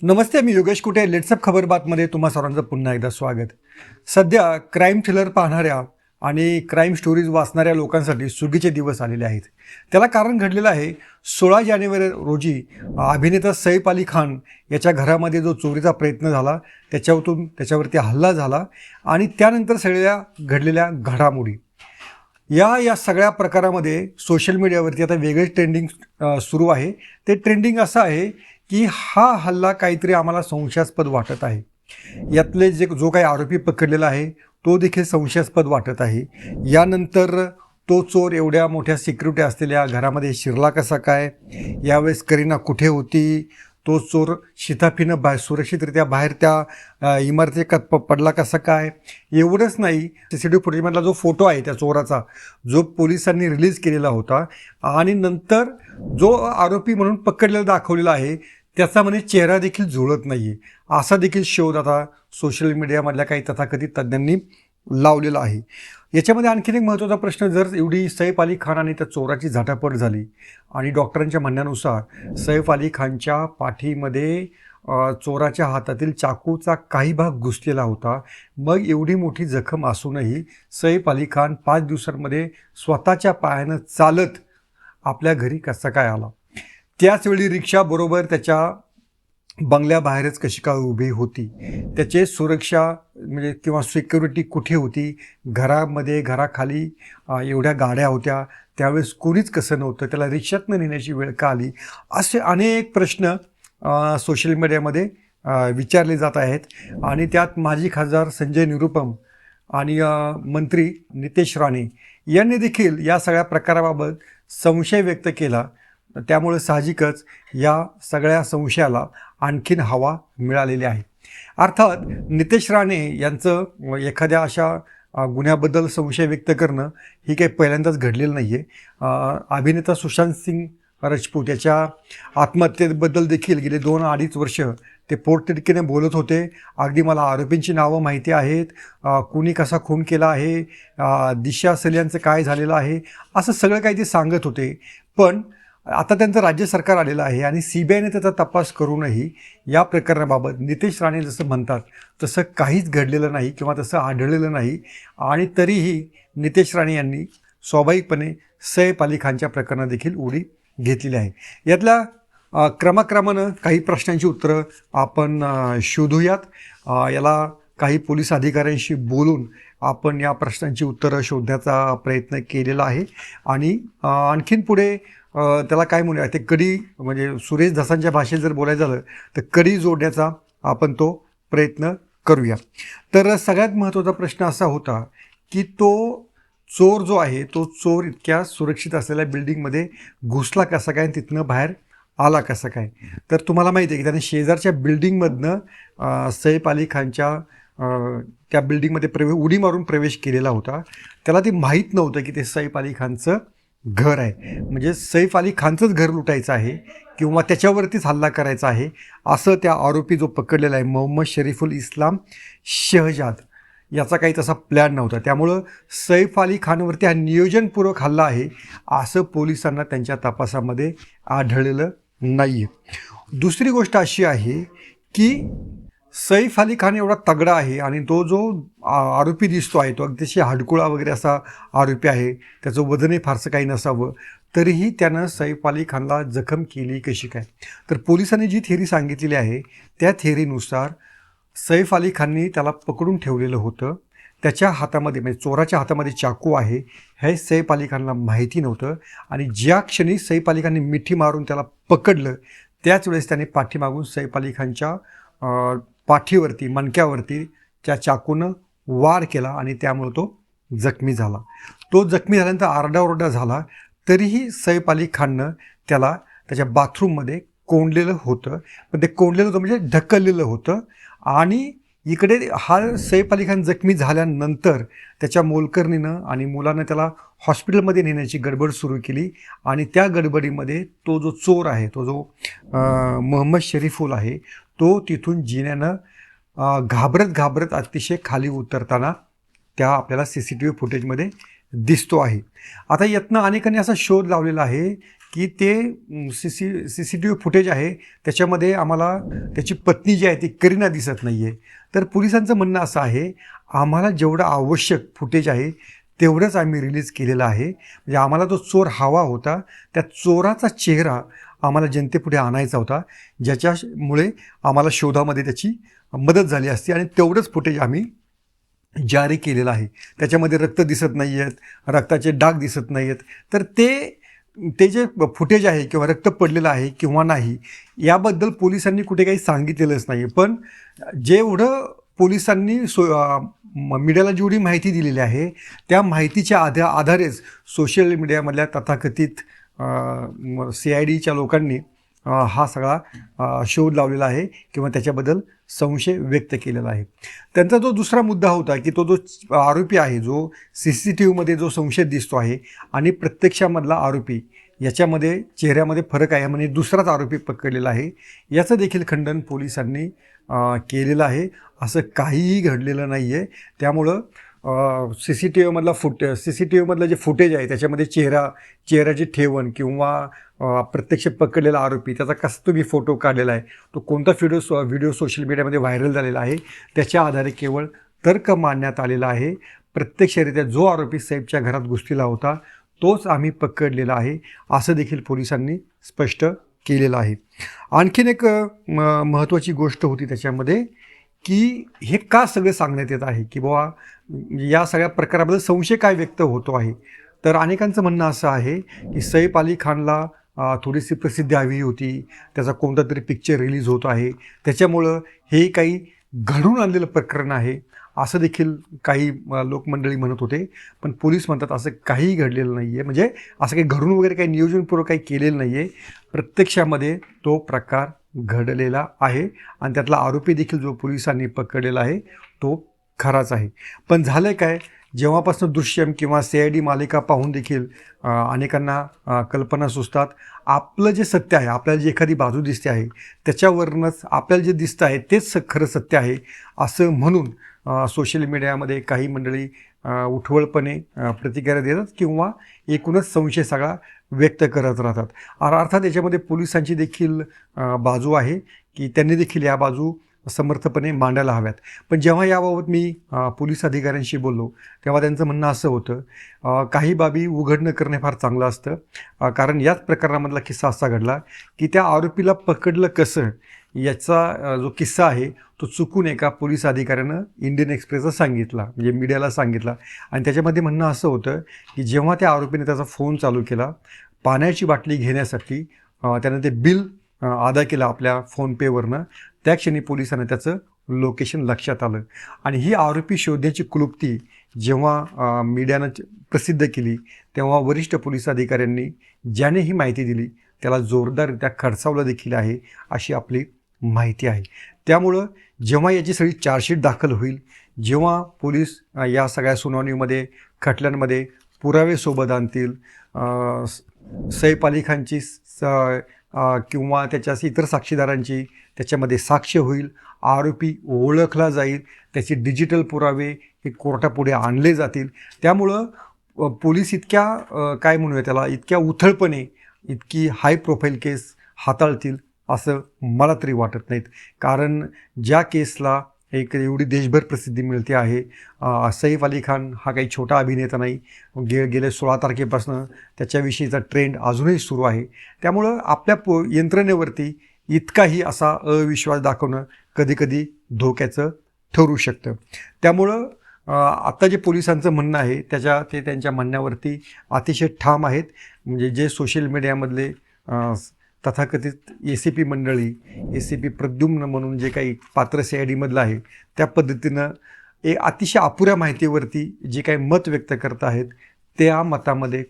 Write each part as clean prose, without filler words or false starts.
नमस्ते, मी योगेश कुटे. लेट्सअप खबर बातमध्ये तुम्हा सर्वांचं पुन्हा एकदा स्वागत. सध्या क्राईम थ्रिलर पाहणाऱ्या आणि क्राईम स्टोरीज वाचणाऱ्या लोकांसाठी सुगीचे दिवस आलेले आहेत. त्याला कारण घडलेलं आहे 16 जानेवारी रोजी अभिनेता सैफ अली खान याच्या घरामध्ये जो चोरीचा प्रयत्न झाला, त्याच्यावरती हल्ला झाला आणि त्यानंतर सगळ्या घडलेल्या घडामोडी. या सगळ्या प्रकारामध्ये सोशल मीडियावरती आता वेगळेच ट्रेंडिंग सुरू आहे. ते ट्रेंडिंग असं आहे की हा हल्ला काहीतरी आम्हाला संशयास्पद वाटत आहे. यातले जो काही आरोपी पकडलेला आहे तो देखील संशयास्पद वाटत आहे. यानंतर तो चोर एवढ्या मोठ्या सिक्युरिटी असलेल्या घरामध्ये शिरला कसा काय, यावेळेस करीना कुठे होती, तो चोर शिताफीनं सुरक्षितरित्या बाहेर त्या इमारतीत पडला कसा काय. एवढंच नाही, CCTV फुटेजमधला जो फोटो आहे त्या चोराचा, जो पोलिसांनी रिलीज केलेला होता आणि नंतर जो आरोपी म्हणून पकडलेला दाखवलेला आहे त्याचा म्हणजे चेहरा देखील जुळत नाही आहे, असा देखील शोध आता सोशल मीडियामधल्या काही तथाकथित तज्ज्ञांनी लावलेला आहे. याच्यामध्ये आणखीन एक महत्त्वाचा प्रश्न, जर एवढी सैफ अली खान आणि त्या चोराची झटापट झाली आणि डॉक्टरांच्या म्हणण्यानुसार सैफ अली खानच्या पाठीमध्ये चोराच्या हातातील चाकूचा काही भाग घुसलेला होता, मग एवढी मोठी जखम असूनही सैफ अली खान 5 दिवसांमध्ये स्वतःच्या पायानं चालत आपल्या घरी कसा काय आला. त्याचवेळी रिक्षाबरोबर त्याच्या बंगल्याबाहेरच कशी काय उभी होती, त्याचे सुरक्षा म्हणजे किंवा सिक्युरिटी कुठे होती, घराखाली एवढ्या गाड्या होत्या त्यावेळेस कोणीच कसं नव्हतं, त्याला रिक्षातनं नेण्याची वेळ का आली, असे अनेक प्रश्न सोशल मीडियामध्ये विचारले जात आहेत. आणि त्यात माजी खासदार संजय निरुपम आणि मंत्री नितेश राणे यांनी देखील या सगळ्या प्रकाराबाबत संशय व्यक्त केला. त्यामुळे साहजिकच या सगळ्या संशयाला आणखीन हवा मिळालेली आहे. अर्थात नितेश राणे यांचं एखाद्या अशा गुन्ह्याबद्दल संशय व्यक्त करणं ही काही पहिल्यांदाच घडलेलं नाही आहे. अभिनेता सुशांत सिंग राजपूत याच्या आत्महत्येबद्दल देखील गेले 2-2.5 वर्ष ते पोटतिडकीने बोलत होते. अगदी मला आरोपींची नावं माहिती आहेत, कुणी कसा खून केला आहे, दिशा सल्यांचं काय झालेलं आहे, असं सगळं काही ते सांगत होते. पण आता त्यांचं राज्य सरकार आलेलं आहे आणि CBIने त्याचा तपास करूनही या प्रकरणाबाबत नितेश राणे जसं म्हणतात तसं काहीच घडलेलं नाही किंवा तसं आढळलेलं नाही. आणि तरीही नितेश राणे यांनी स्वाभाविकपणे सैफ अली खानच्या प्रकरणात देखील उडी घेतलेली आहे. यातल्या क्रमाक्रमानं काही प्रश्नांची उत्तरं आपण शोधूयात. याला काही पोलीस अधिकाऱ्यांशी बोलून आपण या प्रश्नांची उत्तरं शोधण्याचा प्रयत्न केलेला आहे. आणि आणखीन पुढे त्याला काय म्हणूया, ते कडी म्हणजे सुरेश धसांच्या भाषेत जर बोलायचं झालं तर कडी जोडण्याचा आपण तो प्रयत्न करूया. तर सगळ्यात महत्त्वाचा प्रश्न असा होता की तो चोर जो आहे तो चोर इतक्या सुरक्षित असलेल्या बिल्डिंगमध्ये घुसला कसा काय, तिथनं बाहेर आला कसा काय. तर तुम्हाला माहिती आहे की त्याने शेजारच्या बिल्डिंगमधनं सैफ अली खानच्या त्या बिल्डिंगमध्ये उडी मारून प्रवेश केलेला होता. त्याला ते माहीत नव्हतं की ते सैफ अली खानचं घर आहे, म्हणजे सैफ अली खानचंच घर लुटायचं आहे किंवा त्याच्यावरतीच हल्ला करायचा आहे असं त्या आरोपी जो पकडलेला आहे मोहम्मद शरीफुल इस्लाम शहजाद याचा काही तसा प्लॅन नव्हता. त्यामुळं सैफ अली खानवरती हा नियोजनपूर्वक हल्ला आहे असं पोलिसांना त्यांच्या तपासामध्ये आढळलेलं नाही आहे. दुसरी गोष्ट अशी आहे की सैफ अली खान एवढा तगडा आहे आणि तो जो आरोपी दिसतो आहे तो अगदी हडकुळा वगैरे असा आरोपी आहे, त्याचं वजनही फारसं काही नसावं, तरीही त्यानं सैफ अली खानला जखम केली कशी काय. तर पोलिसांनी जी थेरी सांगितलेली आहे त्या थेरीनुसार सैफ अली खाननी त्याला पकडून ठेवलेलं होतं. त्याच्या हातामध्ये म्हणजे चोराच्या हातामध्ये चाकू आहे हे सैफ अली खानला माहिती नव्हतं. आणि ज्या क्षणी सैफ अली खानने मिठी मारून त्याला पकडलं त्याच वेळेस त्याने पाठीमागून सैफ अली खानच्या पाठीवरती मणक्यावरती त्या चाकूनं वार केला आणि त्यामुळे तो जखमी झाला. तो जखमी झाल्यानंतर आरडाओरडा झाला, तरीही सैफ अली खाननं त्याला त्याच्या बाथरूममध्ये कोंडलेलं होतं. पण ते कोंडलेलं होतं म्हणजे ढकललेलं होतं. आणि इकडे हा सैफ अली खान जखमी झाल्यानंतर त्याच्या मोलकरणीनं आणि मुलानं त्याला हॉस्पिटलमध्ये नेण्याची गडबड सुरू केली. आणि त्या गडबडीमध्ये तो जो चोर आहे, तो जो मोहम्मद शरीफुल आहे, तो तिथून जिन्यानं घाबरत अतिशय खाली उतरताना त्या आपल्याला CCTV फुटेजमध्ये दिसतो आहे. आता यातनं अनेकांनी असा शोध लावलेला आहे की ते CCTV फुटेज आहे त्याच्यामध्ये आम्हाला त्याची पत्नी जी आहे ती करीना दिसत नाही आहे. तर पोलिसांचं म्हणणं असं आहे, आम्हाला जेवढं आवश्यक फुटेज आहे तेवढंच आम्ही रिलीज केलेलं आहे. म्हणजे आम्हाला तो चोर हवा होता, त्या चोराचा चेहरा आम्हाला जनतेपुढे आणायचा होता, ज्याच्यामुळे आम्हाला शोधामध्ये त्याची मदत झाली असती आणि तेवढंच फुटेज आम्ही जारी केलेलं आहे. त्याच्यामध्ये रक्त दिसत नाही आहेत, रक्ताचे डाग दिसत नाही आहेत. तर ते जे फुटेज आहे किंवा रक्त पडलेलं आहे किंवा नाही याबद्दल पोलिसांनी कुठे काही सांगितलेलंच नाही. पण जेवढं पोलिसांनी मीडियाला जेवढी माहिती दिलेली आहे त्या माहितीच्या आधारेच सोशल मीडियामधल्या तथाकथित CIDच्या लोकांनी हा सगळा शोध लावलेला आहे किंवा त्याच्याबद्दल संशय व्यक्त केलेला आहे. त्यांचा जो दुसरा मुद्दा होता की तो जो आरोपी आहे, जो CCTVमध्ये जो संशय दिसतो आहे आणि प्रत्यक्षामधला आरोपी याच्यामध्ये चेहऱ्यामध्ये फरक आहे, म्हणजे दुसराच आरोपी पकडलेला आहे, याचं देखील खंडन पोलिसांनी केलेलं आहे. असं काहीही घडलेलं नाही आहे. त्यामुळं CCTVमधलं जे फुटेज आहे त्याच्यामध्ये चेहऱ्याची ठेवण किंवा प्रत्यक्ष पकडलेला आरोपी त्याचा कसा तुम्ही फोटो काढलेला आहे, तो कोणता व्हिडिओ सोशल मीडियामध्ये व्हायरल झालेला आहे, त्याच्या आधारे केवळ तर्क मांडण्यात आलेला आहे. प्रत्यक्षरित्या जो आरोपी सैफच्या घरात घुसलेला होता तोच आम्ही पकडलेला आहे, असं देखील पोलिसांनी स्पष्ट केलेलं आहे. आणखीन एक महत्त्वाची गोष्ट होती त्याच्यामध्ये की हे का सगळं सांगण्यात येत आहे की बाबा या सगळ्या प्रकाराबद्दल संशय काय व्यक्त होतो आहे. तर अनेकांचं म्हणणं असं आहे की सैफ अली खानला थोडीशी प्रसिद्धी हवी होती, त्याचा कोणता तरी पिक्चर रिलीज होत आहे, त्याच्यामुळं हे काही घडून आणलेलं प्रकरण आहे असं देखील काही लोकमंडळी म्हणत होते. पण पोलीस म्हणतात असं काहीही घडलेलं नाही आहे, म्हणजे असं काही घडून वगैरे काही नियोजनपूर्वक काही केलेलं नाही आहे. प्रत्यक्षामध्ये तो प्रकार घडलेला आहे आणि त्यातला आरोपी देखील जो पोलिसांनी पकडलेला आहे तो खराच आहे. पण झालं काय, जेव्हापासून दृश्यम किंवा CID मालिका पाहून देखील अनेकांना कल्पना सुचतात. आपलं जे सत्य आहे, आपल्याला जी एखादी बाजू दिसते आहे त्याच्यावरूनच आपल्याला जे दिसतं आहे तेच खरं सत्य आहे असं म्हणून सोशल मीडियामध्ये काही मंडळी उठवळपणे प्रतिक्रिया देतात किंवा एकूणच संशय सगळा व्यक्त करत राहतात. अर्थात याच्यामध्ये पोलिसांची देखील बाजू आहे की त्यांनी देखील या बाजू समर्थपणे मांडायला हव्यात. पण जेव्हा याबाबत मी पोलीस अधिकाऱ्यांशी बोललो तेव्हा त्यांचं म्हणणं असं होतं, काही बाबी उघड न करणे फार चांगलं असतं. कारण याच प्रकरणामधला किस्सा असा घडला की त्या आरोपीला पकडलं कसं याचा जो किस्सा आहे तो चुकून एका पोलीस अधिकाऱ्यानं इंडियन एक्सप्रेसला सांगितला, म्हणजे मीडियाला सांगितला. आणि त्याच्यामध्ये म्हणणं असं होतं की जेव्हा त्या आरोपीने त्याचा फोन चालू केला पाण्याची बाटली घेण्यासाठी, त्यानं ते बिल अदा केलं आपल्या फोनपेवरनं, त्या क्षणी पोलिसांना त्याचं लोकेशन लक्षात आलं. आणि ही आरोपी शोधण्याची क्लुप्ती जेव्हा मीडियानं प्रसिद्ध केली तेव्हा वरिष्ठ पोलीस अधिकाऱ्यांनी ज्याने ही माहिती दिली त्याला जोरदाररित्या खडसावलं देखील आहे अशी आपली माहिती आहे. त्यामुळं जेव्हा याची सगळी चार्जशीट दाखल होईल, जेव्हा पोलीस या सगळ्या सुनावणीमध्ये खटल्यांमध्ये पुरावे सोबत आणतील, सैफ अली खानची किंवा त्याच्या इतर साक्षीदारांची त्याच्यामध्ये साक्ष होईल, आरोपी ओळखला जाईल, त्याचे डिजिटल पुरावे हे कोर्टापुढे आणले जातील. त्यामुळं पोलीस इतक्या काय म्हणूया त्याला, इतक्या उथळपणे इतकी हाय प्रोफाईल केस हाताळतील असं मला तरी वाटत नाहीत. कारण ज्या केसला एक एवढी देशभर प्रसिद्धी मिळते आहे, सैफ अली खान हा काही छोटा अभिनेता नाही, गेले 16 तारखेपासून त्याच्याविषयीचा ट्रेंड अजूनही सुरू आहे. त्यामुळं आपल्या यंत्रणेवरती इतकाही असा अविश्वास दाखवणं कधीकधी धोक्याचं ठरू शकतं. त्यामुळं आत्ता जे पोलिसांचं म्हणणं आहे ते त्यांच्या म्हणण्यावरती अतिशय ठाम आहेत. म्हणजे जे सोशल मीडियामधले तथाकथित ACP मंडळी, ACP प्रद्युम्न म्हणून जे काही पात्र CIDमधलं आहे त्या पद्धतीनं अतिशय अपुऱ्या माहितीवरती जे काही मत व्यक्त करत आहेत त्या मतामध्ये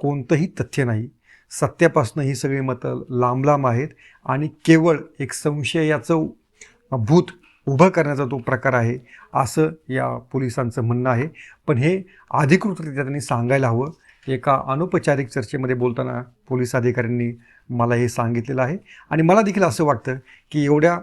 कोणतंही तथ्य नाही. सत्यापासून ही सगळी मतं लांब लांब आहेत आणि केवळ एक संशयाचं भूत उभं करण्याचा तो प्रकार आहे असं या पोलिसांचं म्हणणं आहे. पण हे अधिकृतरित्या त्यांनी सांगायला हवं. एका अनौपचारिक चर्चेमध्ये बोलताना पोलीस अधिकाऱ्यांनी मला हे सांगितलेलं आहे. आणि मला देखील असं वाटतं की एवढ्या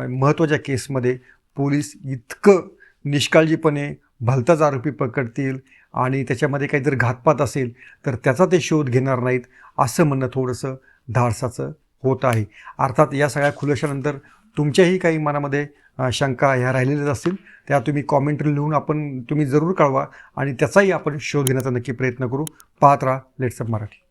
महत्त्वाच्या केसमध्ये पोलीस इतकं निष्काळजीपणे भलताच आरोपी पकडतील आणि त्याच्यामध्ये काही जर घातपात असेल तर त्याचा ते शोध घेणार नाहीत, असं म्हणणं थोडंसं धाडसाचं होत आहे. अर्थात या सगळ्या खुलाशानंतर तुमच्याही काही मनामध्ये शंका ह्या राहिलेल्याच असतील, त्या तुम्ही कॉमेंटरी लिहून तुम्ही जरूर कळवा आणि त्याचाही आपण शोध घेण्याचा नक्की प्रयत्न करू. पाहत राहा लेट्सअप मराठी.